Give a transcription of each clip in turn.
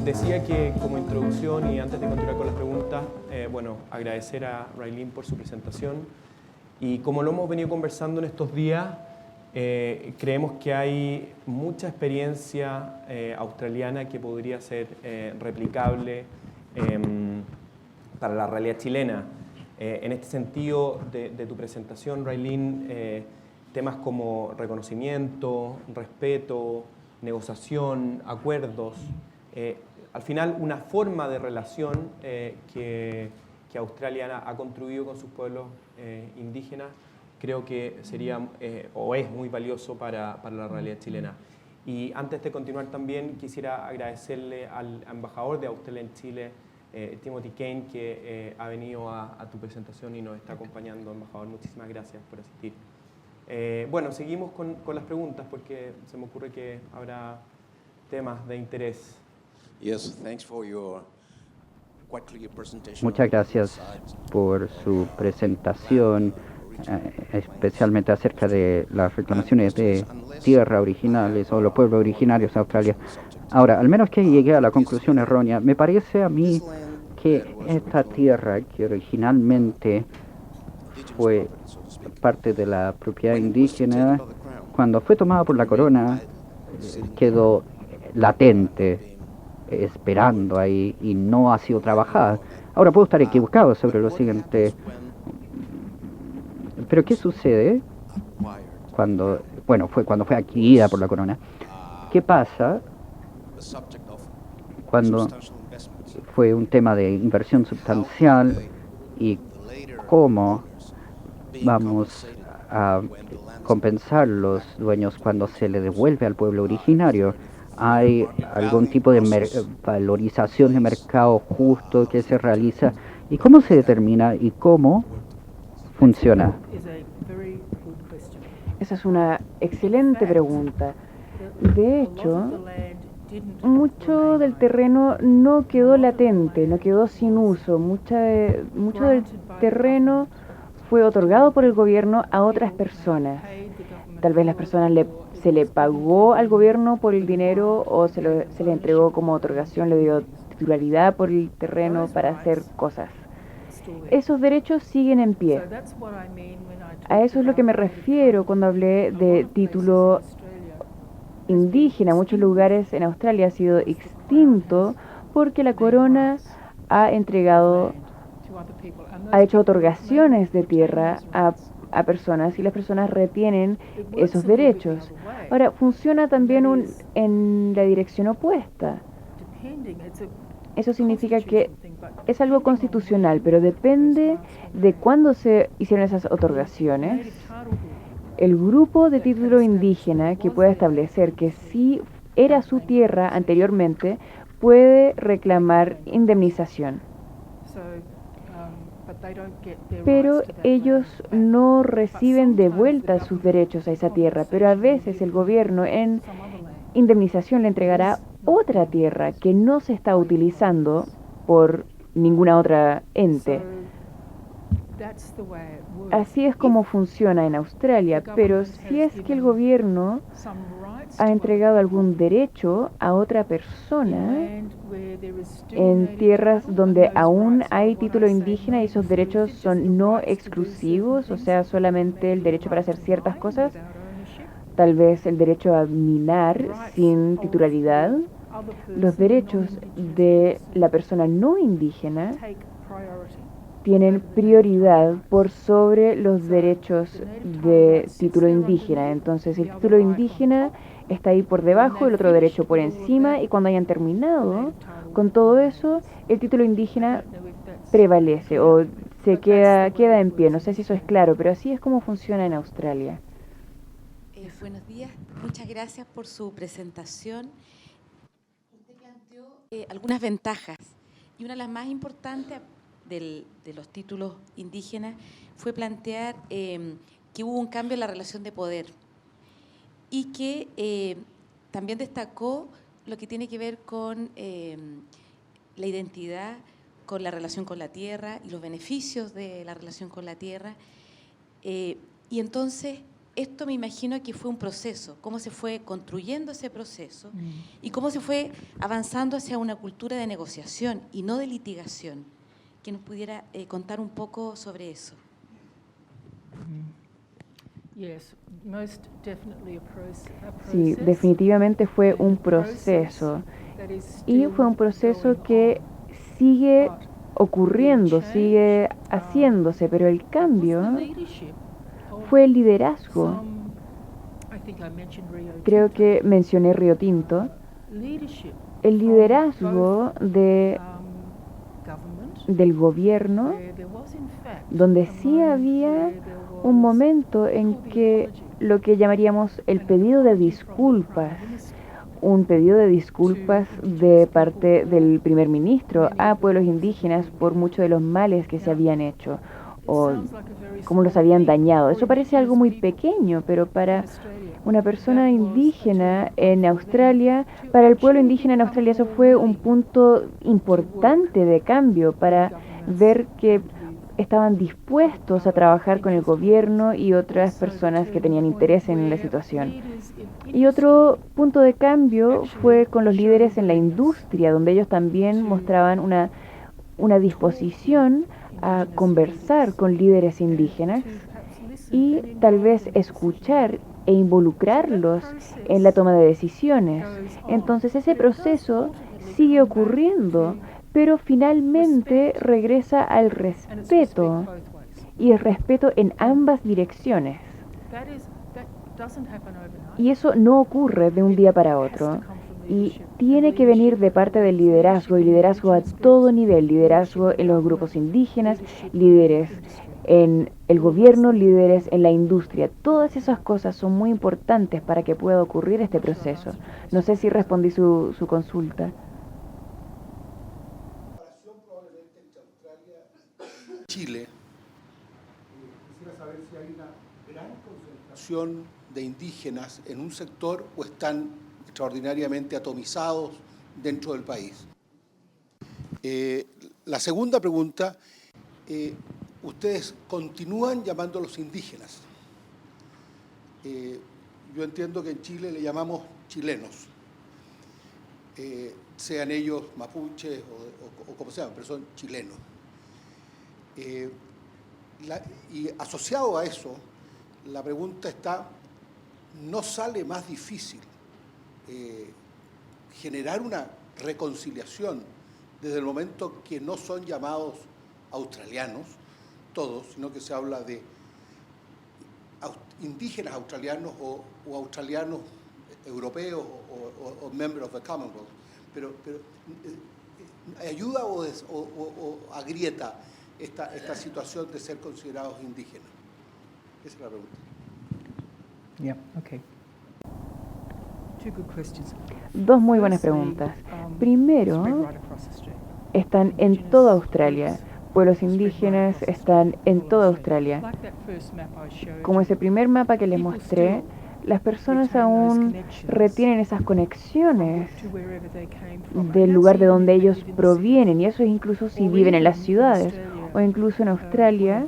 Decía que como introducción y antes de continuar con las preguntas, agradecer a Raylene por su presentación. Y como lo hemos venido conversando en estos días, creemos que hay mucha experiencia australiana que podría ser replicable para la realidad chilena. En este sentido, de tu presentación, Raylene, temas como reconocimiento, respeto, negociación, acuerdos, al final una forma de relación que Australia ha construido con sus pueblos indígenas, creo que sería o es muy valioso para la realidad chilena. Y antes de continuar también quisiera agradecerle al embajador de Australia en Chile, Timothy Kane, que ha venido a tu presentación y nos está acompañando. Embajador, muchísimas gracias por asistir. Seguimos con las preguntas porque se me ocurre que habrá temas de interés. Muchas gracias por su presentación, especialmente acerca de las reclamaciones de tierra originales o los pueblos originarios de Australia. Ahora, al menos que llegué a la conclusión errónea, me parece a mí que esta tierra que originalmente fue parte de la propiedad indígena, cuando fue tomada por la corona, quedó latente, esperando ahí y no ha sido trabajada. Ahora puedo estar equivocado sobre lo siguiente, pero ¿qué sucede cuando fue adquirida por la corona? ¿Qué pasa cuando fue un tema de inversión sustancial y cómo vamos a compensar los dueños cuando se le devuelve al pueblo originario? ¿Hay algún tipo de valorización de mercado justo que se realiza? ¿Y cómo se determina y cómo funciona? Esa es una excelente pregunta. De hecho, mucho del terreno no quedó latente, no quedó sin uso. Mucho del terreno fue otorgado por el gobierno a otras personas. Tal vez las personas se le pagó al gobierno por el dinero o se le entregó como otorgación, le dio titularidad por el terreno para hacer cosas. Esos derechos siguen en pie. A eso es lo que me refiero cuando hablé de título indígena. Muchos lugares en Australia ha sido extinto porque la corona ha hecho otorgaciones de tierra a personas y las personas retienen esos derechos. Ahora, funciona también en la dirección opuesta. Eso significa que es algo constitucional, pero depende de cuándo se hicieron esas otorgaciones. El grupo de título indígena que pueda establecer que sí era su tierra anteriormente puede reclamar indemnización. Pero ellos no reciben de vuelta sus derechos a esa tierra, pero a veces el gobierno en indemnización le entregará otra tierra que no se está utilizando por ninguna otra ente. Así es como funciona en Australia, pero si es que el gobierno ha entregado algún derecho a otra persona en tierras donde aún hay título indígena y esos derechos son no exclusivos, o sea, solamente el derecho para hacer ciertas cosas, tal vez el derecho a minar sin titularidad, los derechos de la persona no indígena tienen prioridad por sobre los derechos de título indígena. Entonces el título indígena está ahí por debajo, el otro derecho por encima, y cuando hayan terminado con todo eso, el título indígena prevalece o se queda en pie. No sé si eso es claro, pero así es como funciona en Australia. Buenos días, muchas gracias por su presentación. Usted planteó algunas ventajas y una de las más importantes de los títulos indígenas fue plantear que hubo un cambio en la relación de poder y que también destacó lo que tiene que ver con la identidad con la relación con la tierra y los beneficios de la relación con la tierra. Y entonces, esto me imagino que fue un proceso, cómo se fue construyendo ese proceso y cómo se fue avanzando hacia una cultura de negociación y no de litigación. Que nos pudiera contar un poco sobre eso. Sí, definitivamente fue un proceso. Y fue un proceso que sigue ocurriendo, sigue haciéndose, pero el cambio fue el liderazgo. Creo que mencioné Río Tinto. El liderazgo del gobierno, donde sí había un momento en que lo que llamaríamos el pedido de disculpas, un pedido de disculpas de parte del primer ministro a pueblos indígenas por muchos de los males que se habían hecho o cómo los habían dañado. Eso parece algo muy pequeño, pero para una persona indígena en Australia, para el pueblo indígena en Australia eso fue un punto importante de cambio para ver que estaban dispuestos a trabajar con el gobierno y otras personas que tenían interés en la situación. Y otro punto de cambio fue con los líderes en la industria, donde ellos también mostraban una disposición a conversar con líderes indígenas y tal vez escuchar e involucrarlos en la toma de decisiones. Entonces ese proceso sigue ocurriendo, pero finalmente regresa al respeto, y el respeto en ambas direcciones. Y eso no ocurre de un día para otro, y tiene que venir de parte del liderazgo, y liderazgo a todo nivel, liderazgo en los grupos indígenas, líderes en el gobierno, líderes en la industria. Todas esas cosas son muy importantes para que pueda ocurrir este proceso. No sé si respondí su consulta. Chile. Quisiera saber si hay una gran concentración de indígenas en un sector o están extraordinariamente atomizados dentro del país. La segunda pregunta, ustedes continúan llamándolos indígenas. Yo entiendo que en Chile le llamamos chilenos, sean ellos mapuches o como sean, pero son chilenos. Y asociado a eso, la pregunta está, ¿no sale más difícil generar una reconciliación desde el momento que no son llamados australianos, todos, sino que se habla de indígenas australianos o australianos europeos o members of the Commonwealth? Pero ¿ayuda o agrieta esta situación de ser considerados indígenas? Esa es la pregunta. Dos muy buenas preguntas. Primero, están en toda Australia. Pueblos indígenas están en toda Australia. Como ese primer mapa que les mostré, las personas aún retienen esas conexiones del lugar de donde ellos provienen, y eso es incluso si viven en las ciudades o incluso en Australia.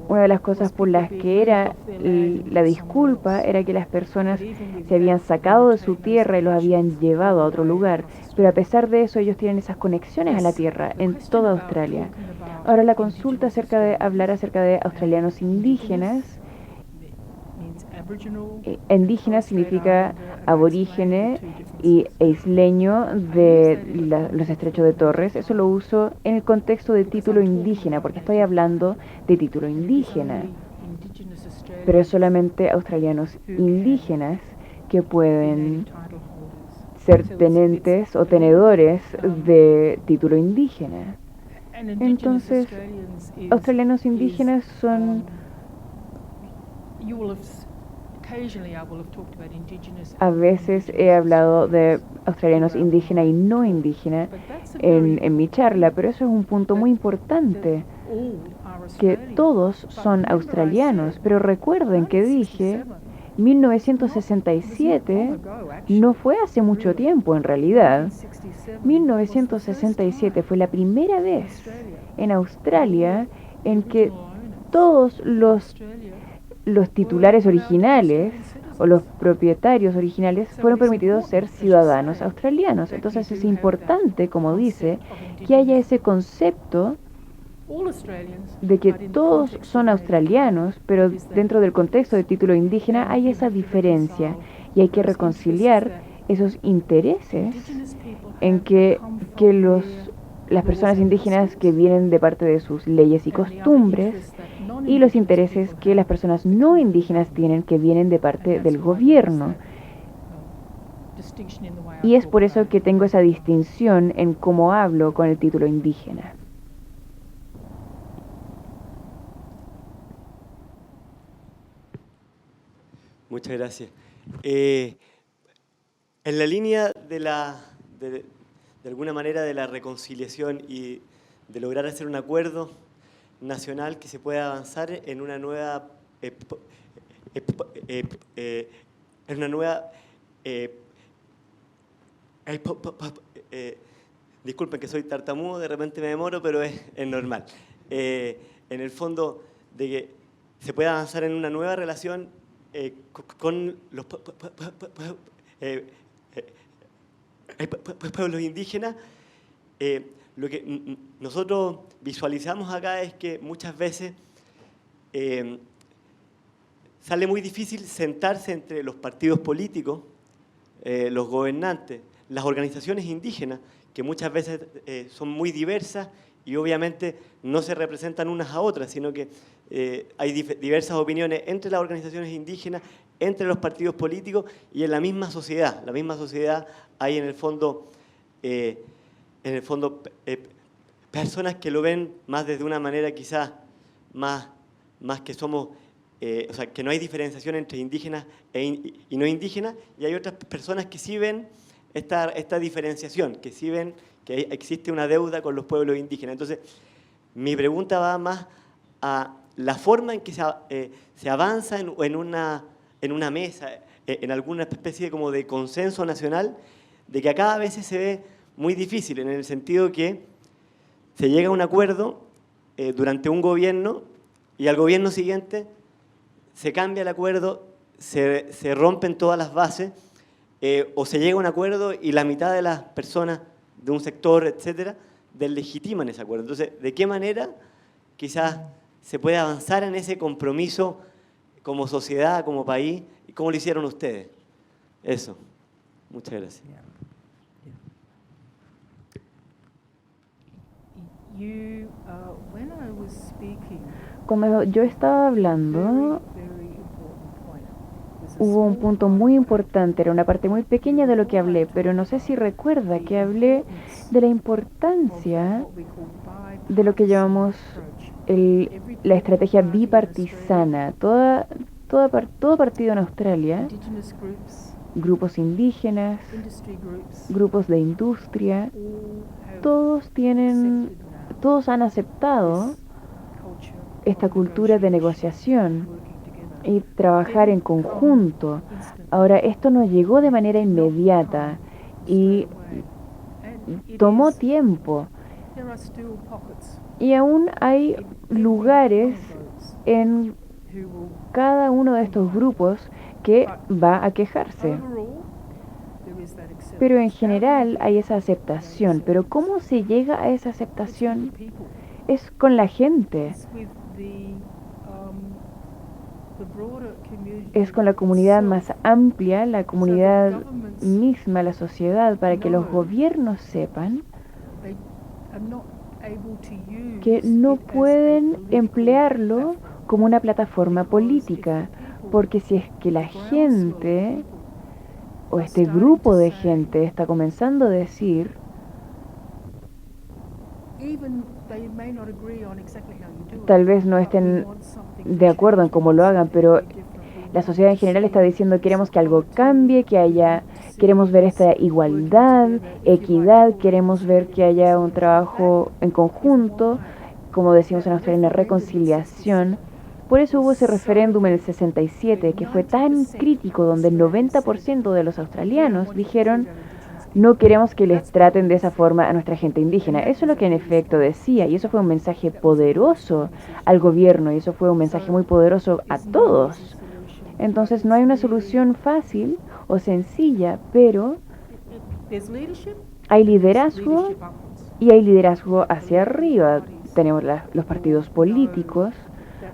Una de las cosas por las que era la disculpa era que las personas se habían sacado de su tierra y los habían llevado a otro lugar, pero a pesar de eso ellos tienen esas conexiones a la tierra en toda Australia. Ahora la consulta hablar acerca de australianos indígenas. Indígena significa aborígene e isleño de los estrechos de Torres. Eso lo uso en el contexto de título indígena, porque estoy hablando de título indígena. Pero es solamente australianos indígenas que pueden ser tenentes o tenedores de título indígena. Entonces, australianos indígenas son... A veces he hablado de australianos indígena y no indígena en mi charla, pero eso es un punto muy importante, que todos son australianos. Pero recuerden que dije 1967 no fue hace mucho tiempo en realidad. 1967 fue la primera vez en Australia en que todos los titulares originales o los propietarios originales fueron permitidos ser ciudadanos australianos. Entonces es importante, como dice, que haya ese concepto de que todos son australianos, pero dentro del contexto del título indígena hay esa diferencia y hay que reconciliar esos intereses en que las personas indígenas que vienen de parte de sus leyes y costumbres y los intereses que las personas no indígenas tienen que vienen de parte del gobierno. Y es por eso que tengo esa distinción en cómo hablo con el título indígena. Muchas gracias. En la línea de alguna manera de la reconciliación y de lograr hacer un acuerdo nacional que se pueda avanzar en una nueva disculpen que soy tartamudo, de repente me demoro, pero es normal. En el fondo, de que se pueda avanzar en una nueva relación con los pueblos indígenas. Lo que nosotros visualizamos acá es que muchas veces sale muy difícil sentarse entre los partidos políticos, los gobernantes, las organizaciones indígenas, que muchas veces son muy diversas y obviamente no se representan unas a otras, sino que hay diversas opiniones entre las organizaciones indígenas, entre los partidos políticos y en la misma sociedad. La misma sociedad hay en el fondo personas que lo ven más desde una manera quizás más que somos, o sea, que no hay diferenciación entre indígenas y no indígenas, y hay otras personas que sí ven esta diferenciación, que sí ven que existe una deuda con los pueblos indígenas. Entonces, mi pregunta va más a la forma en que se avanza en una mesa, en alguna especie como de consenso nacional, de que acá a veces se ve muy difícil, en el sentido que se llega a un acuerdo durante un gobierno y al gobierno siguiente se cambia el acuerdo, se rompen todas las bases, o se llega a un acuerdo y la mitad de las personas de un sector, etcétera, deslegitiman ese acuerdo. Entonces, ¿de qué manera quizás se puede avanzar en ese compromiso como sociedad, como país, y cómo lo hicieron ustedes? Eso. Muchas gracias. Cuando yo estaba hablando, hubo un punto muy importante, era una parte muy pequeña de lo que hablé, pero no sé si recuerda que hablé de la importancia de lo que llamamos la estrategia bipartisana. Todo partido en Australia, grupos indígenas, grupos de industria, todos han aceptado esta cultura de negociación y trabajar en conjunto. Ahora, esto no llegó de manera inmediata y tomó tiempo. Y aún hay lugares en cada uno de estos grupos que va a quejarse. Pero en general hay esa aceptación. Pero ¿cómo se llega a esa aceptación? Es con la gente. Es con la comunidad más amplia, la comunidad misma, la sociedad, para que los gobiernos sepan que no pueden emplearlo como una plataforma política, porque si es que la gente o este grupo de gente está comenzando a decir tal vez no estén de acuerdo en cómo lo hagan, pero la sociedad en general está diciendo queremos que algo cambie, queremos ver esta igualdad, equidad, queremos ver que haya un trabajo en conjunto, como decimos en Australia, una reconciliación, Por eso hubo ese referéndum en el 67 que fue tan crítico, donde el 90% de los australianos dijeron no queremos que les traten de esa forma a nuestra gente indígena. Eso es lo que en efecto decía, y eso fue un mensaje poderoso al gobierno, y eso fue un mensaje muy poderoso a todos. Entonces no hay una solución fácil o sencilla, pero hay liderazgo y hay liderazgo hacia arriba. Tenemos los partidos políticos,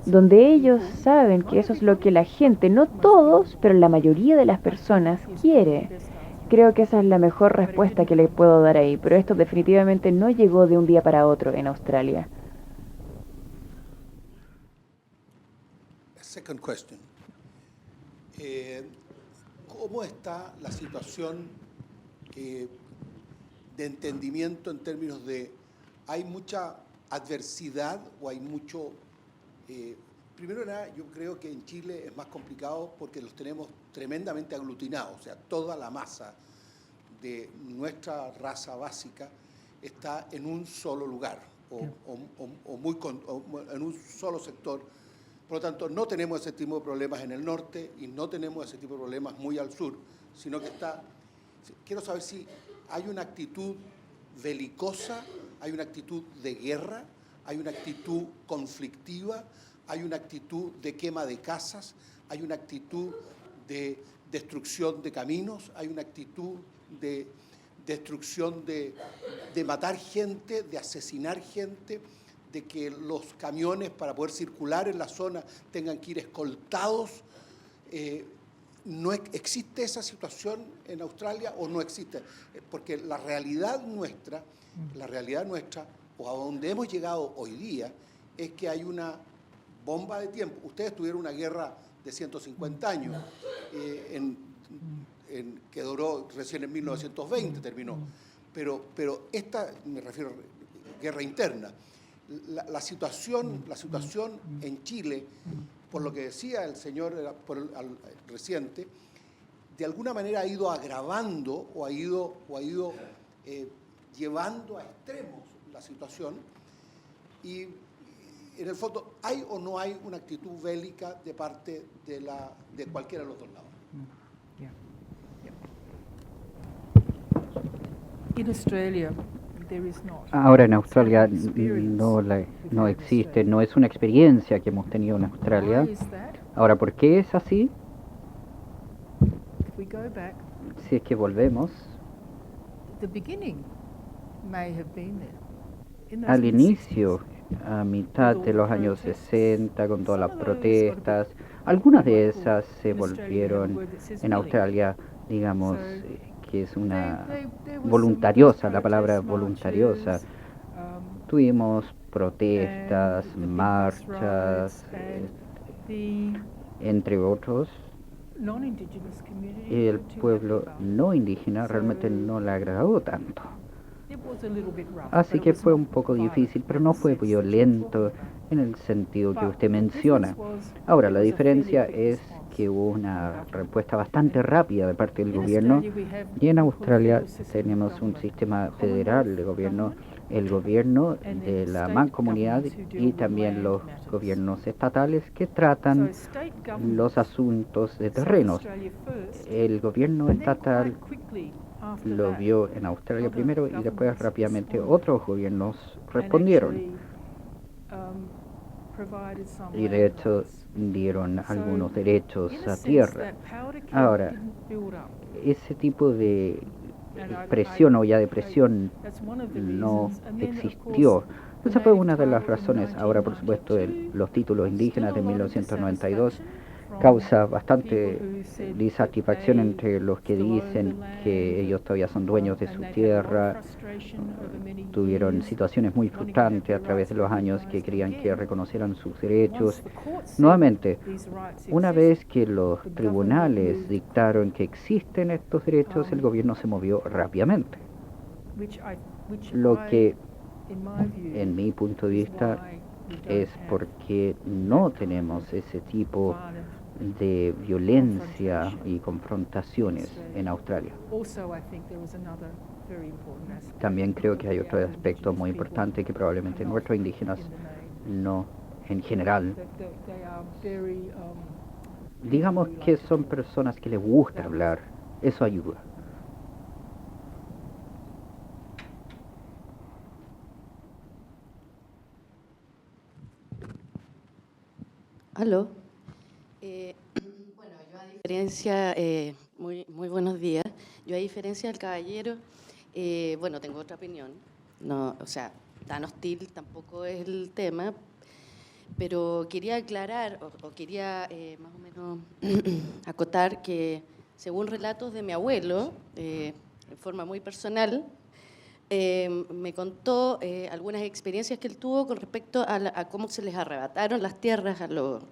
donde ellos saben que eso es lo que la gente, no todos, pero la mayoría de las personas quiere. Creo que esa es la mejor respuesta que le puedo dar ahí, pero esto definitivamente no llegó de un día para otro en Australia. Second question. ¿Cómo está la situación de entendimiento en términos de hay mucha adversidad o hay mucho... primero nada, yo creo que en Chile es más complicado porque los tenemos tremendamente aglutinados, o sea, toda la masa de nuestra raza básica está en un solo lugar o en un solo sector. Por lo tanto, no tenemos ese tipo de problemas en el norte y no tenemos ese tipo de problemas muy al sur, sino que está... Quiero saber si hay una actitud belicosa, hay una actitud de guerra, hay una actitud conflictiva, hay una actitud de quema de casas, hay una actitud de destrucción de caminos, hay una actitud de destrucción de matar gente, de asesinar gente, de que los camiones para poder circular en la zona tengan que ir escoltados. ¿No existe esa situación en Australia o no existe? Porque la realidad nuestra, o a donde hemos llegado hoy día, es que hay una bomba de tiempo. Ustedes tuvieron una guerra de 150 años, que duró recién en 1920, terminó. Pero esta, me refiero a guerra interna. La situación en Chile, por lo que decía el señor reciente, de alguna manera ha ido agravando o ha ido llevando a extremos la situación y en el fondo, ¿hay o no hay una actitud bélica de parte de cualquiera de los dos lados? Ahora en Australia no existe, no es una experiencia que hemos tenido en Australia. Ahora, ¿por qué es así? Si es que volvemos al inicio, a mitad de los años 60, con todas las protestas, algunas de esas se volvieron en Australia, digamos, que es una voluntariosa, la palabra voluntariosa. Tuvimos protestas, marchas, entre otros. Y el pueblo no indígena realmente no le agradó tanto. Así que fue un poco difícil, pero no fue violento en el sentido que usted menciona. Ahora, la diferencia es que hubo una respuesta bastante rápida de parte del gobierno y en Australia tenemos un sistema federal de gobierno, el gobierno de la mancomunidad y también los gobiernos estatales que tratan los asuntos de terrenos. El gobierno estatal lo vio en Australia primero y después rápidamente otros gobiernos respondieron. Y de hecho dieron algunos derechos a tierra. Ahora, ese tipo de presión o ya de presión no existió. Esa fue una de las razones. Ahora, por supuesto, los títulos indígenas de 1992 causa bastante disatisfacción entre los que dicen que ellos todavía son dueños de su tierra. Tuvieron situaciones muy frustrantes a través de los años que querían que reconocieran sus derechos. Nuevamente, una vez que los tribunales dictaron que existen estos derechos, el gobierno se movió rápidamente. Lo que, en mi punto de vista, es porque no tenemos ese tipo de violencia y confrontaciones en Australia. También creo que hay otro aspecto muy importante que probablemente nuestros indígenas no en general. Digamos que son personas que les gusta hablar, eso ayuda. Aló. Bueno, yo a diferencia, muy buenos días. Yo a diferencia del caballero, bueno, tengo otra opinión. No, o sea, tan hostil tampoco es el tema, pero quería aclarar o quería más o menos acotar que según relatos de mi abuelo, en forma muy personal, me contó algunas experiencias que él tuvo con respecto a cómo se les arrebataron las tierras a los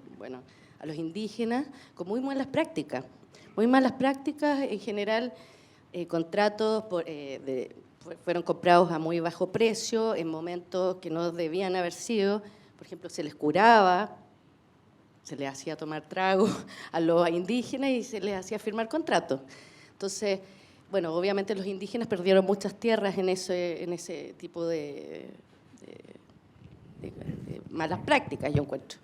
indígenas con muy malas prácticas. Muy malas prácticas, en general, contratos fueron comprados a muy bajo precio en momentos que no debían haber sido. Por ejemplo, se les curaba, se les hacía tomar trago a los indígenas y se les hacía firmar contratos. Entonces, bueno, obviamente los indígenas perdieron muchas tierras en ese tipo de malas prácticas, yo encuentro.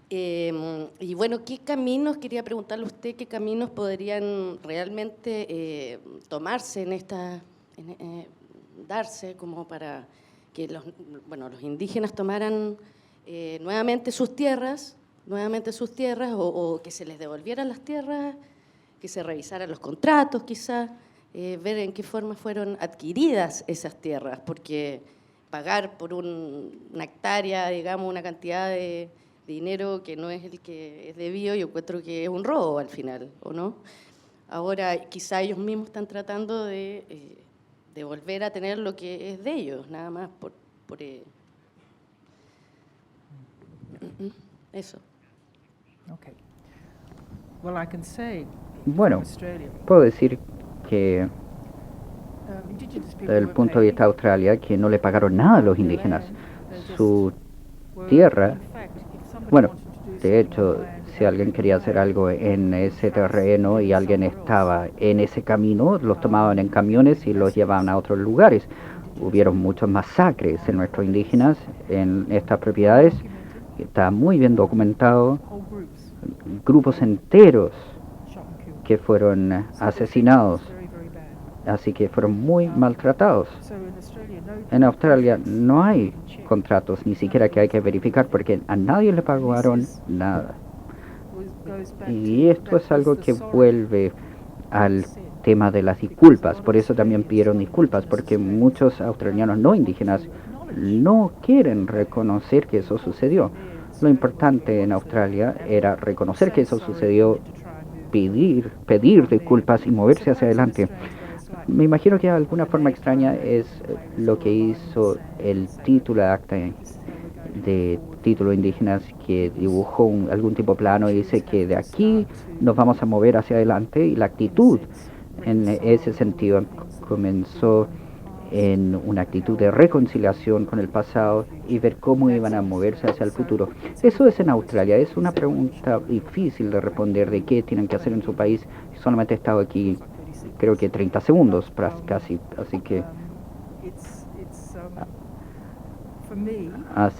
Y bueno, ¿qué caminos, quería preguntarle a usted, qué caminos podrían realmente tomarse darse como para que los indígenas tomaran nuevamente sus tierras o que se les devolvieran las tierras, que se revisaran los contratos quizás, ver en qué forma fueron adquiridas esas tierras, porque pagar por una hectárea, digamos, una cantidad de dinero que no es el que es debido, yo encuentro que es un robo al final, ¿o no? Ahora quizá ellos mismos están tratando de volver a tener lo que es de ellos, nada más por eso. Okay. Well, I can say Bueno, from Australia, puedo decir que Indigenous people desde el were punto de vista de paid Australia, que no le pagaron nada a los their indígenas. land, they just Su were, tierra, in fact, if somebody bueno, wanted to do de something hecho, on land, si alguien quería hacer algo en ese terreno y alguien estaba en ese camino, los tomaban en camiones y los llevaban a otros lugares. Hubieron muchos masacres en nuestros indígenas en estas propiedades. Está muy bien documentado. whole groups Grupos enteros shot and killed. que fueron asesinados, Very, very bad. así que fueron muy maltratados. So in Australia, no En Australia no hay contratos, ni siquiera que hay que verificar, porque a nadie le pagaron nada. goes back Y to esto es that algo was the que sorrow vuelve al said. tema de las disculpas. Por eso también pidieron disculpas, porque muchos australianos no indígenas no quieren reconocer que eso sucedió. Lo importante en Australia era reconocer que eso sucedió, pedir disculpas y moverse hacia adelante. Me imagino que de alguna forma extraña es lo que hizo el título de acta de título indígenas, que dibujó algún tipo plano y dice que de aquí nos vamos a mover hacia adelante, y la actitud en ese sentido comenzó en una actitud de reconciliación con el pasado y ver cómo iban a moverse hacia el futuro. Eso es en Australia. Es una pregunta difícil de responder de qué tienen que hacer en su país. Solamente he estado aquí creo que 30 segundos casi, así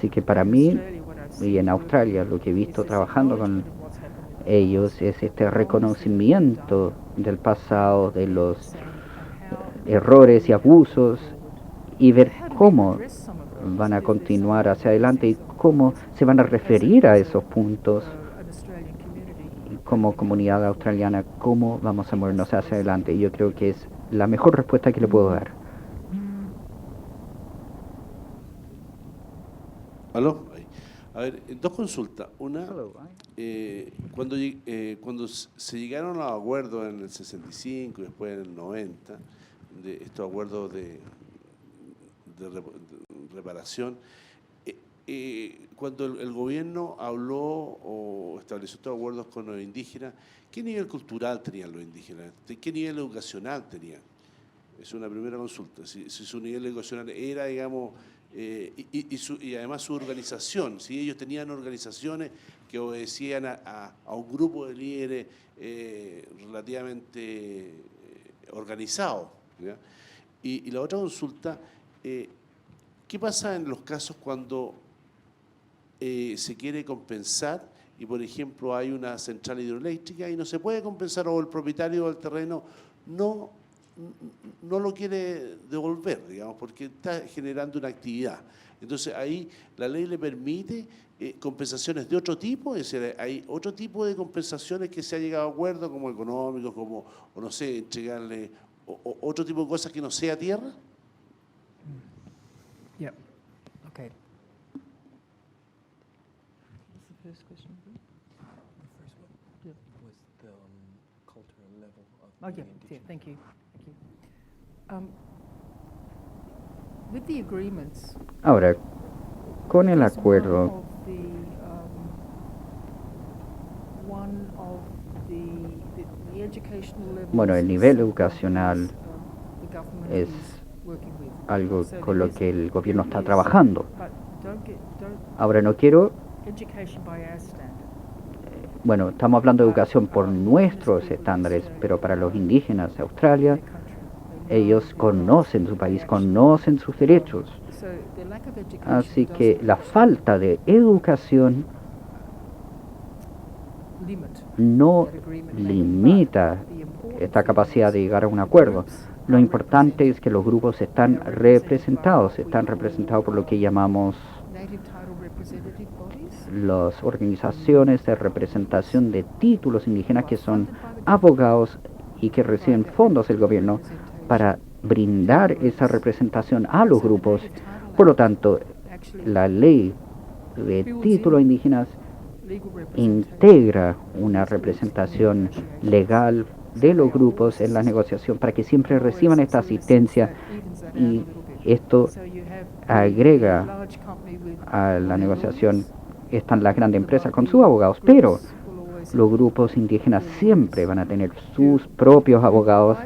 que para mí y en Australia lo que he visto trabajando con ellos es este reconocimiento del pasado, de los errores y abusos, y ver cómo van a continuar hacia adelante y cómo se van a referir a esos puntos como comunidad australiana, cómo vamos a movernos hacia adelante. Y yo creo que es la mejor respuesta que le puedo dar. ¿Aló? A ver, dos consultas. Una, cuando se llegaron a los acuerdos en el 65 y después en el 90, de estos acuerdos de reparación, cuando el gobierno habló o estableció estos acuerdos con los indígenas, ¿qué nivel cultural tenían los indígenas? ¿Qué nivel educacional tenían? Es una primera consulta. Si su nivel educacional era, digamos, y además su organización, si ellos tenían organizaciones que obedecían a un grupo de líderes relativamente organizados, ¿ya? Y la otra consulta, ¿qué pasa en los casos cuando se quiere compensar y, por ejemplo, hay una central hidroeléctrica y no se puede compensar o el propietario del terreno no lo quiere devolver, digamos, porque está generando una actividad. Entonces ahí la ley le permite compensaciones de otro tipo, es decir, hay otro tipo de compensaciones que se ha llegado a acuerdo, como económicos, como, o no sé, entregarle otro tipo de cosas que no sea tierra. Yeah. Okay. What's the first question? The first one Yeah. was the cultural level of Oh, the yeah. indigenous. Yeah. Thank you. With the agreements, Ahora, con el is acuerdo, the educational levels bueno, el is nivel something educacional that, the government es is working with. algo So con there lo que el gobierno está there trabajando. But don't Ahora, no quiero, education by our standard. bueno, estamos hablando de educación por nuestros estándares, pero para los indígenas de Australia, Their country. ellos conocen su país, conocen sus derechos. So the lack of education Así que doesn't la falta de educación limit no that agreement making, limita but the important esta thing capacidad is de llegar a un acuerdo. groups Lo are importante es represented. que los grupos están representados por lo que llamamos Native title representative bodies las organizaciones de representación de títulos indígenas, que son abogados y que reciben fondos del gobierno para brindar esa representación a los grupos. Por lo tanto, la ley de títulos indígenas legal representative integra una representación legal de los grupos en la negociación para que siempre reciban esta asistencia, y esto agrega a la negociación. Están las grandes empresas con sus abogados, pero los grupos indígenas siempre van a tener sus propios abogados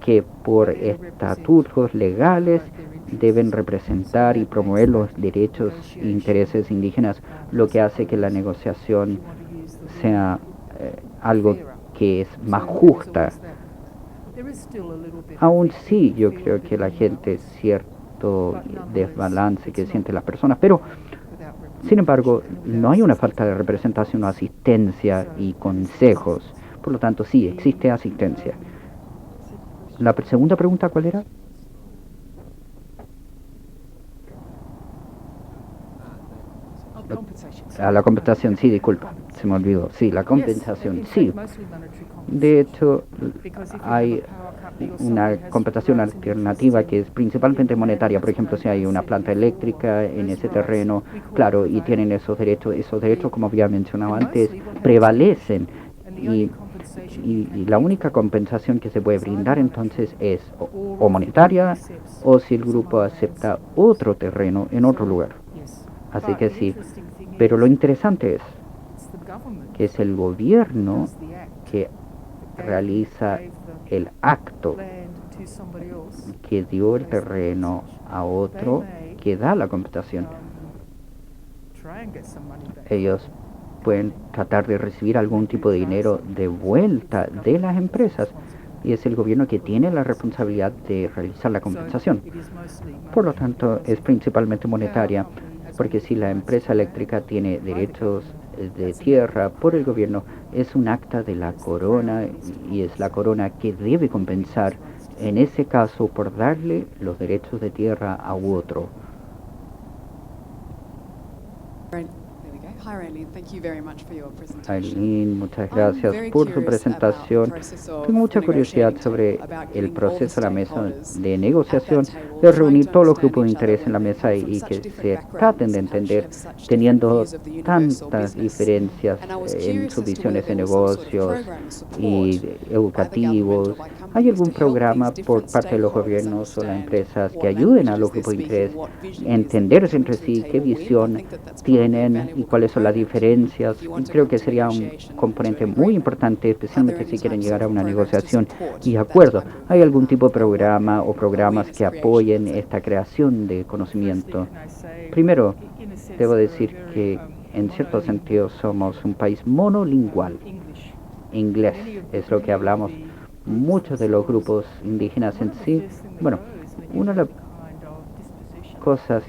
que por estatutos legales deben representar y promover los derechos e intereses indígenas, lo que hace que la negociación sea algo que es más justa. Aún sí, yo creo que la gente cierto desbalance que sienten las personas, pero sin embargo, no hay una falta de representación o asistencia y consejos. Por lo tanto, sí, existe asistencia. La segunda pregunta, ¿cuál era? A la compensación, sí, disculpa, se me olvidó. Sí, la compensación, sí. De hecho, hay una compensación alternativa que es principalmente monetaria. Por ejemplo, si hay una planta eléctrica en ese terreno, claro, y tienen esos derechos, como había mencionado antes, prevalecen. Y la única compensación que se puede brindar entonces es o monetaria, o si el grupo acepta otro terreno en otro lugar. Así que sí, pero lo interesante es que es el gobierno que realiza el acto, que dio el terreno a otro, que da la compensación. Ellos pueden tratar de recibir algún tipo de dinero de vuelta de las empresas, y es el gobierno que tiene la responsabilidad de realizar la compensación. Por lo tanto, es principalmente monetaria, porque si la empresa eléctrica tiene derechos de tierra por el gobierno, es un acta de la corona, y es la corona que debe compensar, en ese caso, por darle los derechos de tierra a otro. Aileen, muchas gracias por su presentación. Tengo mucha curiosidad sobre el proceso de la mesa de negociación, de reunir todos los grupos de interés en la mesa y que se traten de entender, teniendo tantas diferencias en sus visiones de negocios y educativos. ¿Hay algún programa por parte de los gobiernos o las empresas que ayuden a los grupos de interés a entenderse entre sí, qué visión tienen y cuáles son las diferencias? Y creo que sería un componente muy importante, especialmente si quieren llegar a una negociación y acuerdo. ¿Hay algún tipo de programa o programas que apoyen esta creación de conocimiento? Primero, debo decir que en cierto sentido somos un país monolingüal. Inglés es lo que hablamos. Muchos de los grupos indígenas en sí, bueno, una de las cosas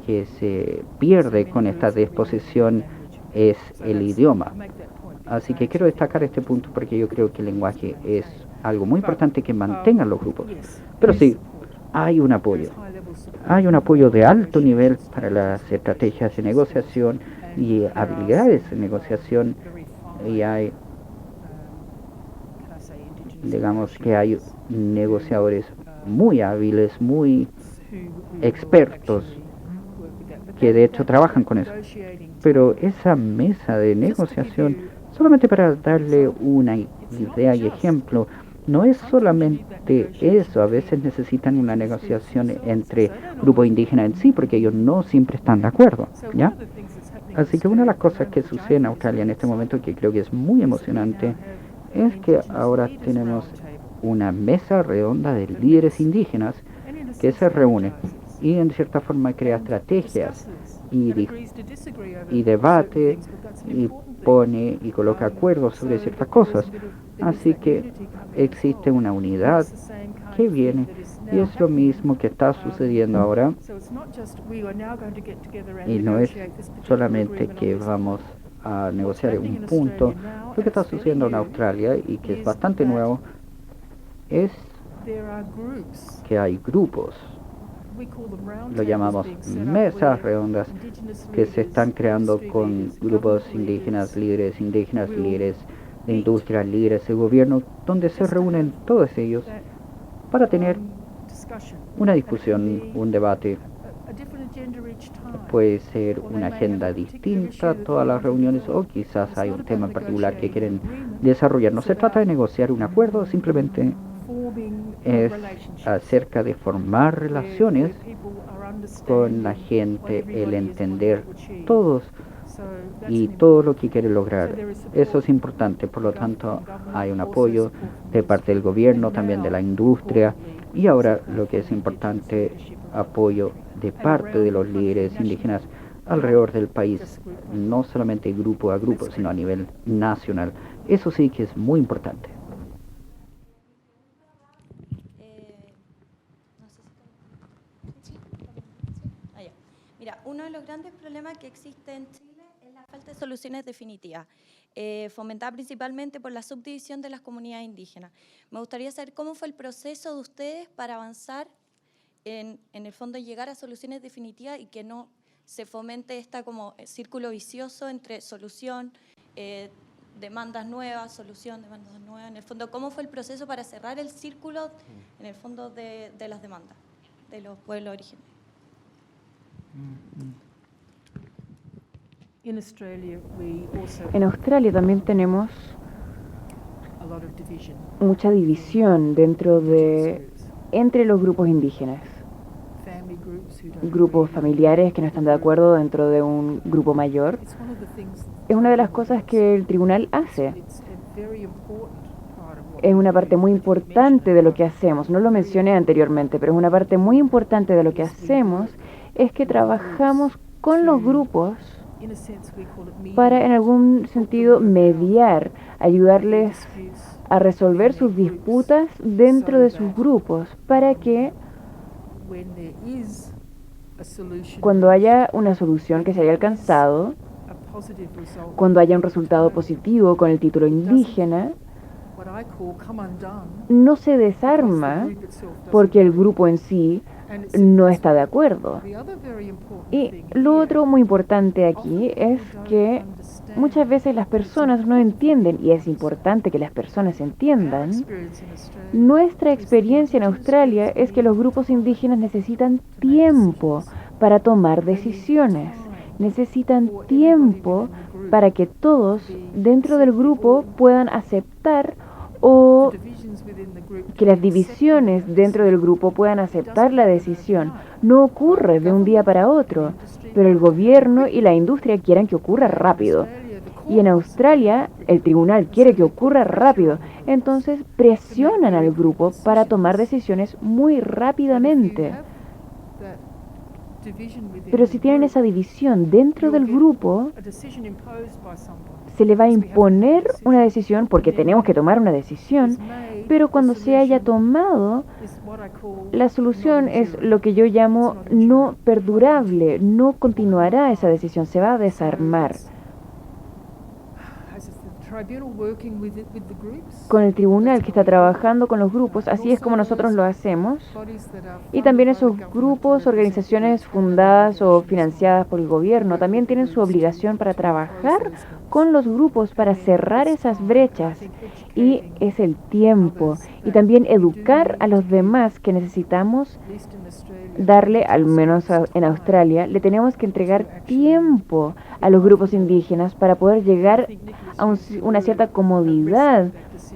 que se pierde con esta disposición es el idioma. Así que quiero destacar este punto porque yo creo que el lenguaje es algo muy importante que mantengan los grupos. Pero sí, hay un apoyo. Hay un apoyo de alto nivel para las estrategias de negociación y habilidades de negociación. Y hay, digamos que hay negociadores muy hábiles, muy expertos, que de hecho trabajan con eso. Pero esa mesa de negociación, solamente para darle una idea y ejemplo, no es solamente eso. A veces necesitan una negociación entre grupos indígenas en sí, porque ellos no siempre están de acuerdo, ¿ya? Así que una de las cosas que sucede en Australia en este momento, que creo que es muy emocionante, es que ahora tenemos una mesa redonda de líderes indígenas que se reúne y en cierta forma crea estrategias y debate y pone y coloca acuerdos sobre ciertas cosas. Así que existe una unidad que viene y es lo mismo que está sucediendo ahora. Y no es solamente que vamos a negociar un punto. Lo que está sucediendo en Australia y que es bastante nuevo es que hay grupos, lo llamamos mesas redondas, que se están creando con grupos indígenas, líderes de industria, líderes de gobierno, donde se reúnen todos ellos para tener una discusión, un debate. Puede ser una agenda distinta a todas las reuniones o quizás hay un tema en particular que quieren desarrollar. No se trata de negociar un acuerdo, simplemente es acerca de formar relaciones con la gente, el entender todos y todo lo que quiere lograr. Eso es importante, por lo tanto hay un apoyo de parte del gobierno, también de la industria y ahora lo que es importante, apoyo de parte de los líderes indígenas alrededor del país, no solamente grupo a grupo, sino a nivel nacional. Eso sí que es muy importante. Mira, uno de los grandes problemas que existe en Chile es la falta de soluciones definitivas, fomentada principalmente por la subdivisión de las comunidades indígenas. Me gustaría saber cómo fue el proceso de ustedes para avanzar en el fondo llegar a soluciones definitivas y que no se fomente esta como círculo vicioso entre solución, demandas nuevas, solución, demandas nuevas. En el fondo, ¿cómo fue el proceso para cerrar el círculo, en el fondo, de las demandas de los pueblos originarios? En Australia también tenemos mucha división entre los grupos indígenas. Grupos familiares que no están de acuerdo dentro de un grupo mayor. Es una de las cosas que el tribunal hace. Es una parte muy importante de lo que hacemos. No lo mencioné anteriormente, pero es una parte muy importante de lo que hacemos es que trabajamos con los grupos para, en algún sentido, mediar, ayudarles a resolver sus disputas dentro de sus grupos, para que cuando haya una solución que se haya alcanzado, cuando haya un resultado positivo con el título indígena, no se desarma porque el grupo en sí no está de acuerdo. Y lo otro muy importante aquí es que muchas veces las personas no entienden, y es importante que las personas entiendan. Nuestra experiencia en Australia es que los grupos indígenas necesitan tiempo para tomar decisiones. Necesitan tiempo para que todos dentro del grupo puedan aceptar o que las divisiones dentro del grupo puedan aceptar la decisión. No ocurre de un día para otro, pero el gobierno y la industria quieren que ocurra rápido. Y en Australia el tribunal quiere que ocurra rápido, entonces presionan al grupo para tomar decisiones muy rápidamente. Pero si tienen esa división dentro del grupo, se le va a imponer una decisión, porque tenemos que tomar una decisión, pero cuando se haya tomado, la solución es lo que yo llamo no perdurable, no continuará esa decisión, se va a desarmar. Con el tribunal que está trabajando con los grupos, así es como nosotros lo hacemos. Y también esos grupos, organizaciones fundadas o financiadas por el gobierno, también tienen su obligación para trabajar con los grupos para cerrar esas brechas. Y es el tiempo. Y también educar a los demás que necesitamos darle, al menos en Australia, le tenemos que entregar tiempo a los grupos indígenas para poder llegar a una cierta comodidad.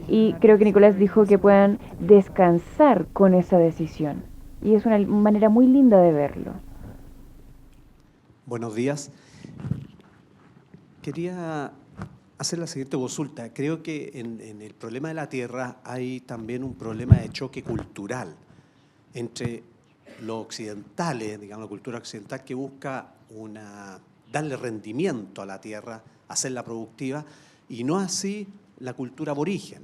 Y creo que Nicolás dijo que puedan descansar con esa decisión. Y es una manera muy linda de verlo. Buenos días. Quería hacer la siguiente consulta. Creo que en el problema de la tierra hay también un problema de choque cultural entre los occidentales, digamos, la cultura occidental que busca darle rendimiento a la tierra, hacerla productiva, y no así la cultura aborigen.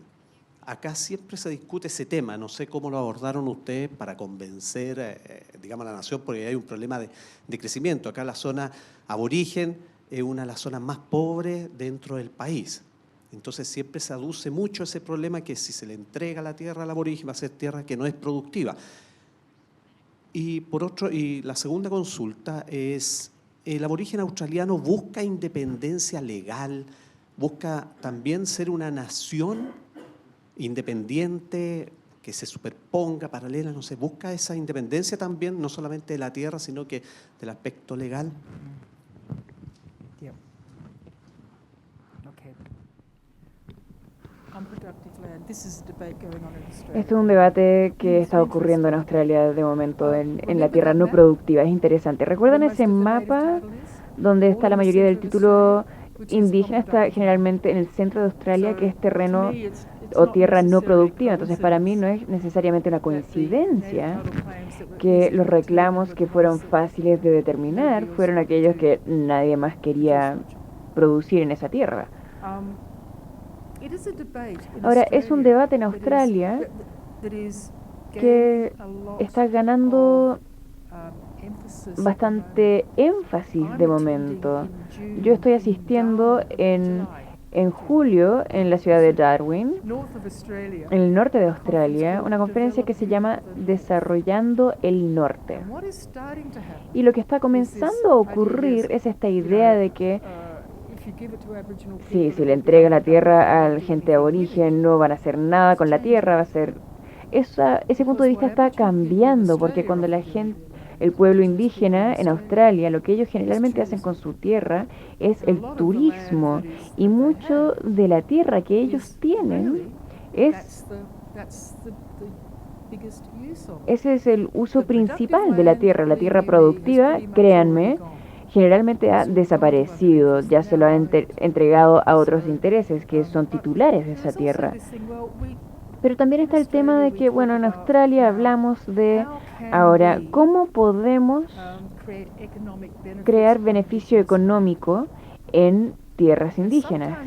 Acá siempre se discute ese tema, no sé cómo lo abordaron ustedes para convencer, digamos, a la nación, porque hay un problema de crecimiento. Acá la zona aborigen es una de las zonas más pobres dentro del país. Entonces siempre se aduce mucho ese problema que si se le entrega la tierra al aborigen va a ser tierra que no es productiva. Y la segunda consulta es, ¿el aborigen australiano busca independencia legal? ¿Busca también ser una nación independiente que se superponga, paralela, no sé? ¿Busca esa independencia también, no solamente de la tierra, sino que del aspecto legal? Este es un debate que está ocurriendo en Australia de momento, en la tierra no productiva. Es interesante. ¿Recuerdan ese mapa donde está la mayoría del título indígena? Está generalmente en el centro de Australia, que es terreno o tierra no productiva. Entonces, para mí no es necesariamente una coincidencia que los reclamos que fueron fáciles de determinar fueron aquellos que nadie más quería producir en esa tierra. Ahora, es un debate en Australia que está ganando bastante énfasis de momento. Yo estoy asistiendo en julio en la ciudad de Darwin, en el norte de Australia, una conferencia que se llama Desarrollando el Norte. Y lo que está comenzando a ocurrir es esta idea de que sí, si le entrega la tierra a la gente aborigen, no van a hacer nada con la tierra, va a ser... Ese punto de vista está cambiando, porque cuando el pueblo indígena en Australia, lo que ellos generalmente hacen con su tierra es el turismo, y mucho de la tierra que ellos tienen ese es el uso principal de la tierra productiva, créanme. Generalmente ha desaparecido, ya se lo ha entregado a otros intereses que son titulares de esa tierra. Pero también está el tema de que, bueno, en Australia hablamos de, ahora, ¿cómo podemos crear beneficio económico en tierras indígenas?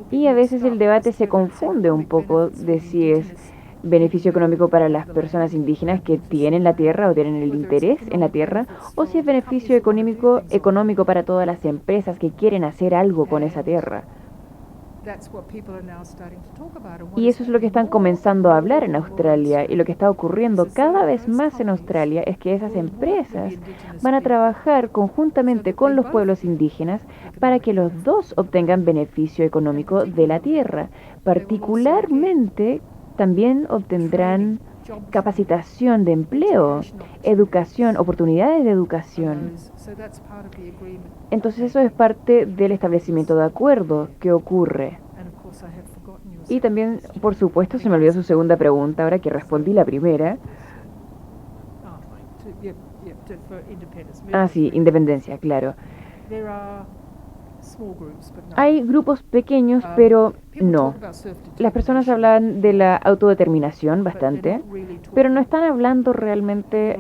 Y a veces el debate se confunde un poco de si es beneficio económico para las personas indígenas que tienen la tierra o tienen el interés en la tierra, o si es beneficio económico para todas las empresas que quieren hacer algo con esa tierra. Y eso es lo que están comenzando a hablar en Australia, y lo que está ocurriendo cada vez más en Australia es que esas empresas van a trabajar conjuntamente con los pueblos indígenas para que los dos obtengan beneficio económico de la tierra. Particularmente también obtendrán capacitación de empleo, educación, oportunidades de educación. Entonces eso es parte del establecimiento de acuerdo que ocurre. Y también, por supuesto, se me olvidó su segunda pregunta, ahora que respondí la primera. Sí, independencia, claro. Hay grupos pequeños, pero no. Las personas hablan de la autodeterminación bastante, pero no están hablando realmente,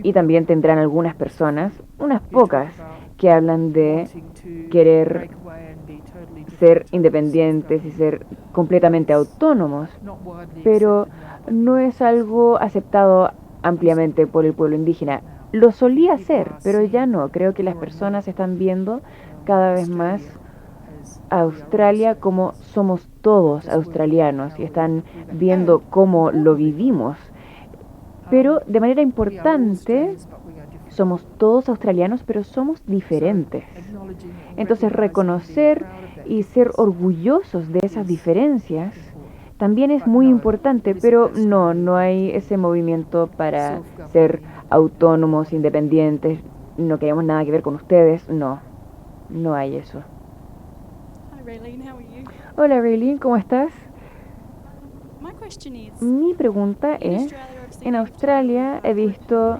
y también tendrán algunas personas, unas pocas, que hablan de querer ser independientes y ser completamente autónomos, pero no es algo aceptado ampliamente por el pueblo indígena. Lo solía ser, pero ya no. Creo que las personas están viendo cada vez más a Australia como somos todos australianos y están viendo cómo lo vivimos. Pero de manera importante, somos todos australianos, pero somos diferentes. Entonces, reconocer y ser orgullosos de esas diferencias también es muy importante, pero no hay ese movimiento para ser autónomos, independientes, no queremos nada que ver con ustedes, no hay eso. Hola Raylene, ¿cómo estás? Mi pregunta es, en Australia he visto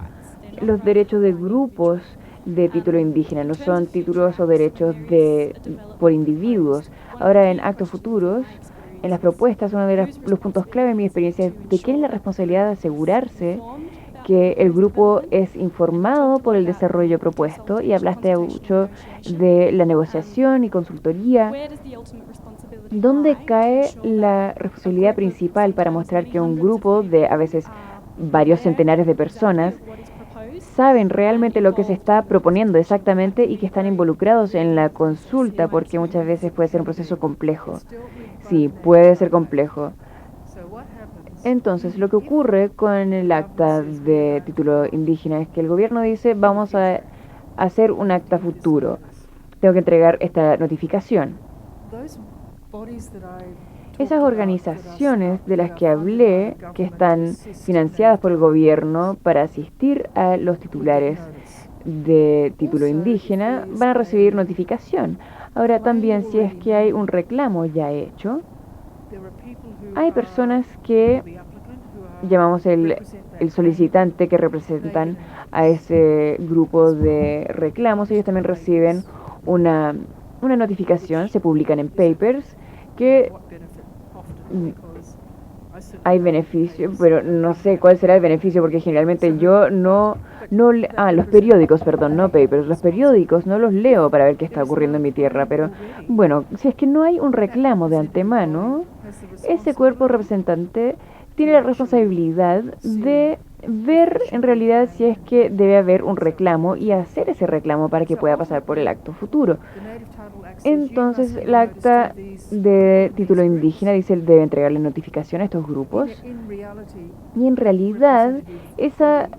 los derechos de grupos de título indígena, no son títulos o derechos por individuos. Ahora en actos futuros, en las propuestas, uno de los puntos clave en mi experiencia es de quién es la responsabilidad de asegurarse que el grupo es informado por el desarrollo propuesto, y hablaste mucho de la negociación y consultoría. ¿Dónde cae la responsabilidad principal para mostrar que un grupo de a veces varios centenares de personas saben realmente lo que se está proponiendo exactamente y que están involucrados en la consulta? Porque muchas veces puede ser un proceso complejo. Sí, puede ser complejo. Entonces, lo que ocurre con el acta de título indígena es que el gobierno dice, vamos a hacer un acta futuro. Tengo que entregar esta notificación. Esas organizaciones de las que hablé, que están financiadas por el gobierno para asistir a los titulares de título indígena, van a recibir notificación. Ahora también, si es que hay un reclamo ya hecho, hay personas que llamamos el solicitante, que representan a ese grupo de reclamos. Ellos también reciben una notificación, se publican en papers, que hay beneficio, pero no sé cuál será el beneficio, porque generalmente yo los periódicos, perdón, no papers, los periódicos no los leo para ver qué está ocurriendo en mi tierra, pero bueno, si es que no hay un reclamo de antemano, ese cuerpo representante tiene la responsabilidad de ver en realidad si es que debe haber un reclamo y hacer ese reclamo para que pueda pasar por el acto futuro. Entonces, el acta de título indígena dice que debe entregarle notificación a estos grupos, y en realidad esa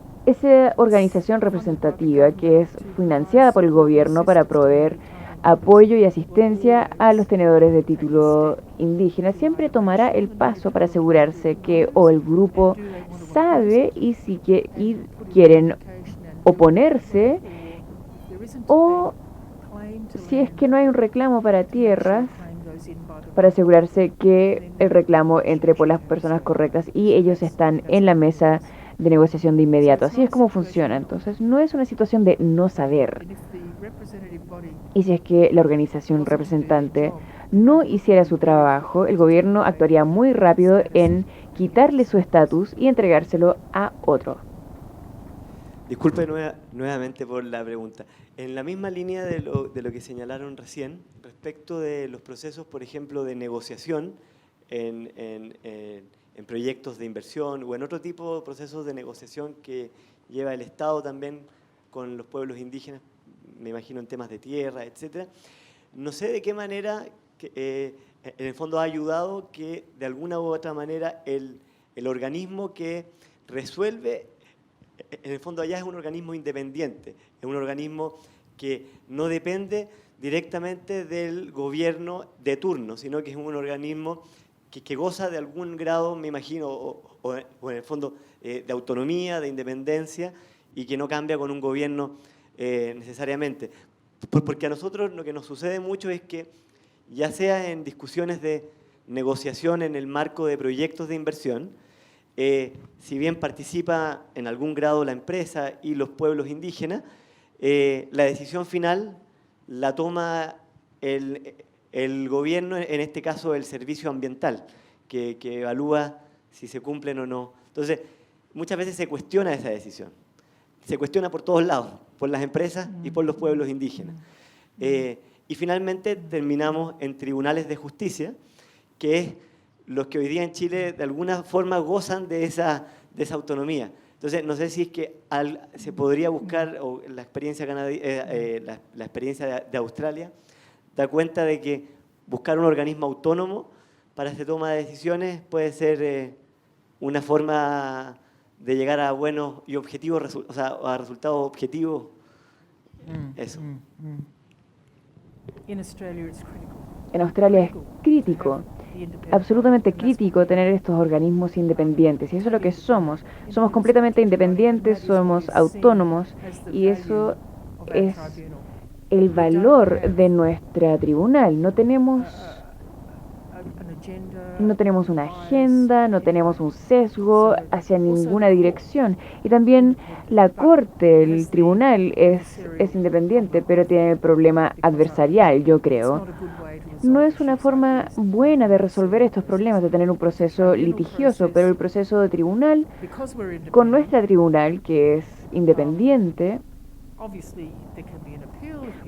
organización representativa, que es financiada por el gobierno para proveer apoyo y asistencia a los tenedores de título indígena, siempre tomará el paso para asegurarse que o el grupo sabe y si quieren oponerse, o si es que no hay un reclamo para tierras, para asegurarse que el reclamo entre por las personas correctas y ellos están en la mesa de negociación de inmediato. Así es como funciona. Entonces, no es una situación de no saber. Y si es que la organización representante no hiciera su trabajo, el gobierno actuaría muy rápido en quitarle su estatus y entregárselo a otro. Disculpe nuevamente por la pregunta. En la misma línea de lo que señalaron recién, respecto de los procesos, por ejemplo, de negociación en proyectos de inversión o en otro tipo de procesos de negociación que lleva el Estado también con los pueblos indígenas, me imagino en temas de tierra, etcétera. No sé de qué manera, en el fondo ha ayudado que de alguna u otra manera el organismo que resuelve, en el fondo allá es un organismo independiente, es un organismo que no depende directamente del gobierno de turno, sino que es un organismo que goza de algún grado, me imagino, o en el fondo de autonomía, de independencia, y que no cambia con un gobierno necesariamente. Porque a nosotros lo que nos sucede mucho es que, ya sea en discusiones de negociación en el marco de proyectos de inversión, si bien participa en algún grado la empresa y los pueblos indígenas, la decisión final la toma el gobierno, en este caso el servicio ambiental, que evalúa si se cumplen o no. Entonces, muchas veces se cuestiona esa decisión. Se cuestiona por todos lados, por las empresas y por los pueblos indígenas. Y finalmente terminamos en tribunales de justicia, que es los que hoy día en Chile de alguna forma gozan de esa autonomía. Entonces, no sé si es que se podría buscar, o la experiencia, la experiencia de Australia da cuenta de que buscar un organismo autónomo para esta toma de decisiones puede ser una forma de llegar a buenos y objetivos, o sea, a resultados objetivos. Eso. En Australia es crítico, absolutamente crítico tener estos organismos independientes. Y eso es lo que somos. Somos completamente independientes, somos autónomos. Y eso es el valor de nuestra tribunal. No tenemos una agenda, no tenemos un sesgo hacia ninguna dirección. Y también la corte, el tribunal es independiente, pero tiene el problema adversarial, yo creo. No es una forma buena de resolver estos problemas, de tener un proceso litigioso, pero el proceso de tribunal, con nuestra tribunal, que es independiente,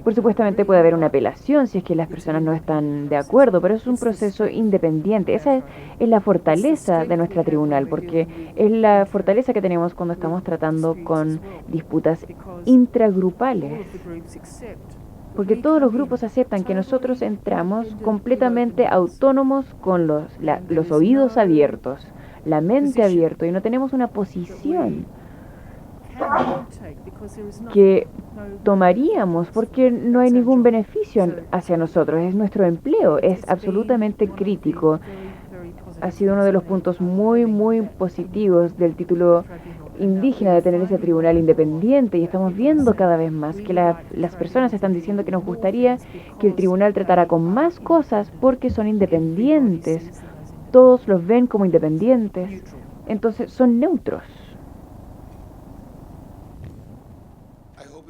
por supuestamente puede haber una apelación si es que las personas no están de acuerdo, pero es un proceso independiente. Esa es la fortaleza de nuestra tribunal, porque es la fortaleza que tenemos cuando estamos tratando con disputas intragrupales. Porque todos los grupos aceptan que nosotros entramos completamente autónomos con los oídos abiertos, la mente abierta, y no tenemos una posición que tomaríamos porque no hay ningún beneficio hacia nosotros, es nuestro empleo, es absolutamente crítico. Ha sido uno de los puntos muy, muy positivos del título indígena de tener ese tribunal independiente, y estamos viendo cada vez más que las personas están diciendo que nos gustaría que el tribunal tratara con más cosas porque son independientes. Todos los ven como independientes, entonces son neutros.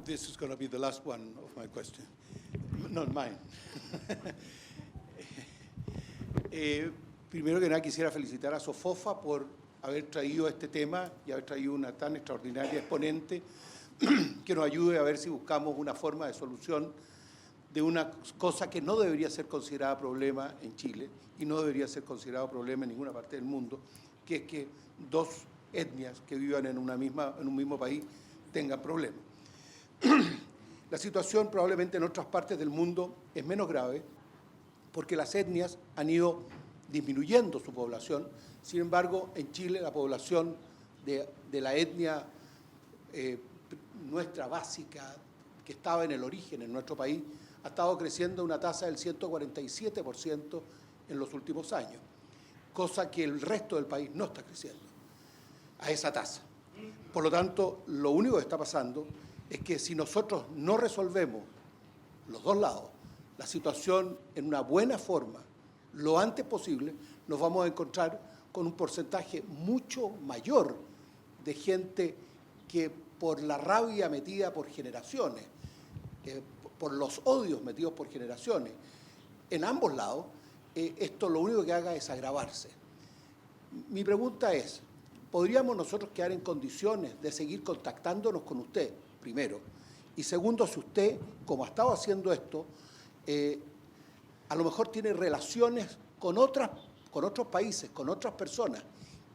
This is going to be the last one of my question, not mine. Primero que nada quisiera felicitar a Sofofa por haber traído este tema y haber traído una tan extraordinaria exponente que nos ayude a ver si buscamos una forma de solución de una cosa que no debería ser considerada problema en Chile y no debería ser considerado problema en ninguna parte del mundo, que es que dos etnias que vivan en un mismo país tengan problemas. La situación probablemente en otras partes del mundo es menos grave porque las etnias han ido disminuyendo su población. Sin embargo, en Chile la población de la etnia nuestra básica, que estaba en el origen en nuestro país, ha estado creciendo a una tasa del 147% en los últimos años, cosa que el resto del país no está creciendo a esa tasa. Por lo tanto, lo único que está pasando es que si nosotros no resolvemos los dos lados la situación en una buena forma, lo antes posible, nos vamos a encontrar con un porcentaje mucho mayor de gente que por la rabia metida por generaciones, por los odios metidos por generaciones, en ambos lados, esto lo único que haga es agravarse. Mi pregunta es, ¿podríamos nosotros quedar en condiciones de seguir contactándonos con usted, primero? Y segundo, si usted, como ha estado haciendo esto, a lo mejor tiene relaciones con otros países, con otras personas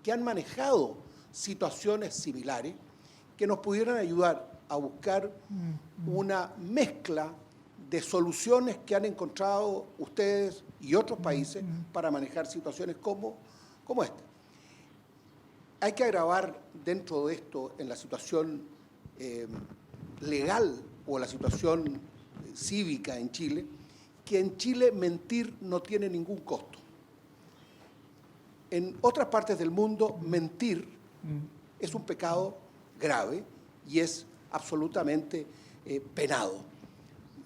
que han manejado situaciones similares, que nos pudieran ayudar a buscar una mezcla de soluciones que han encontrado ustedes y otros países para manejar situaciones como esta. Hay que agravar dentro de esto, en la situación legal o la situación cívica en Chile, que en Chile mentir no tiene ningún costo. En otras partes del mundo, mentir es un pecado grave y es absolutamente penado.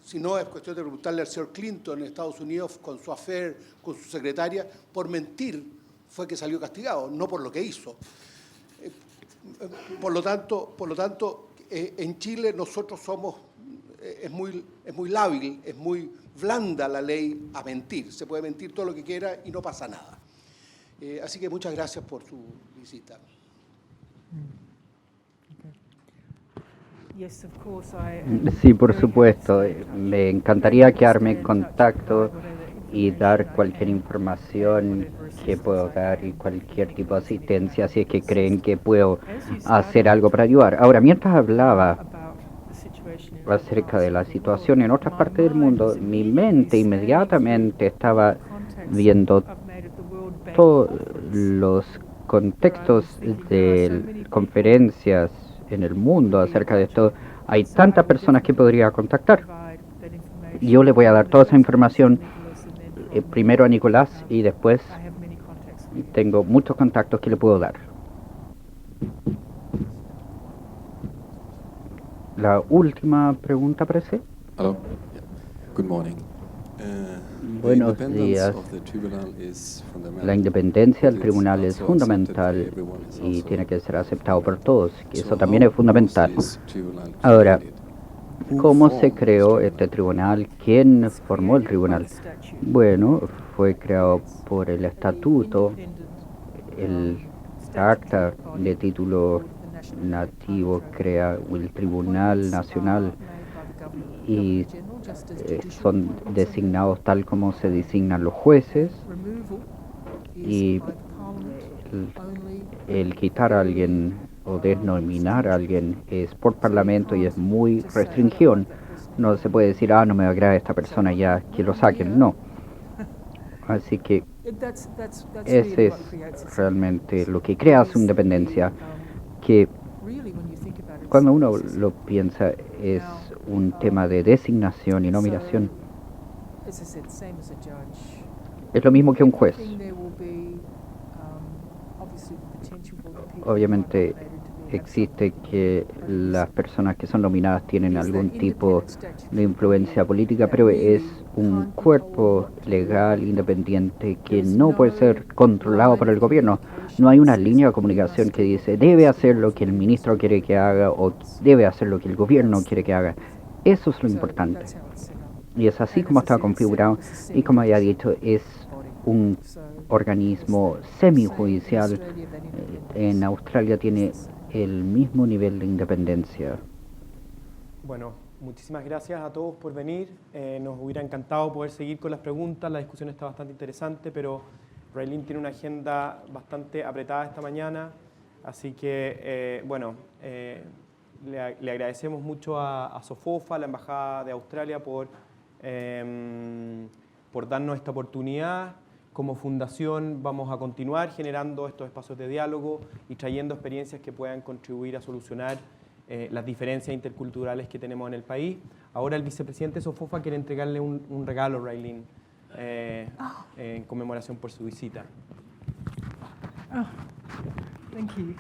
Si no, es cuestión de preguntarle al señor Clinton en Estados Unidos con su affair, con su secretaria, por mentir fue que salió castigado, no por lo que hizo. Por lo tanto, en Chile nosotros somos, es muy lábil, es muy blanda la ley a mentir. Se puede mentir todo lo que quiera y no pasa nada. Así que muchas gracias por su visita. Yes, of course, I, Sí, por supuesto. Me encantaría quedarme en contacto y dar cualquier información que puedo dar y cualquier tipo de asistencia si es que creen que puedo hacer algo para ayudar. Ahora, mientras hablaba acerca de la situación en otras partes del mundo, mi mente inmediatamente estaba viendo todos los contextos de conferencias en el mundo acerca de esto. Hay tantas personas que podría contactar. Yo le voy a dar toda esa información primero a Nicolás y después tengo muchos contactos que le puedo dar. La última pregunta, parece. Hello. Good morning. Buenos días. La independencia del tribunal es fundamental y tiene que ser aceptado por todos. Y eso también es fundamental. Ahora, ¿cómo se creó este tribunal? ¿Quién formó el tribunal? Bueno, fue creado por el estatuto, el acta de título nativo crea el Tribunal Nacional y son designados tal como se designan los jueces, y el quitar a alguien o denominar a alguien es por parlamento y es muy restringido. No se puede decir, no me agrada esta persona, ya que lo saquen, no. Así que ese es realmente lo que crea su independencia, que cuando uno lo piensa es un tema de designación y nominación. Es lo mismo que un juez. Obviamente existe que las personas que son nominadas tienen algún tipo de influencia política, pero es un cuerpo legal independiente que no puede ser controlado por el gobierno. No hay una línea de comunicación que dice debe hacer lo que el ministro quiere que haga o debe hacer lo que el gobierno quiere que haga. Eso es lo importante. Y es así como está configurado y, como había dicho, es un organismo semijudicial. En Australia tiene el mismo nivel de independencia. Bueno, muchísimas gracias a todos por venir. Nos hubiera encantado poder seguir con las preguntas. La discusión está bastante interesante, pero Raylene tiene una agenda bastante apretada esta mañana. Así que, le agradecemos mucho a SOFOFA, la Embajada de Australia, por darnos esta oportunidad. Como fundación vamos a continuar generando estos espacios de diálogo y trayendo experiencias que puedan contribuir a solucionar las diferencias interculturales que tenemos en el país. Ahora el vicepresidente SOFOFA quiere entregarle un regalo a Raylene en conmemoración por su visita. Thank you.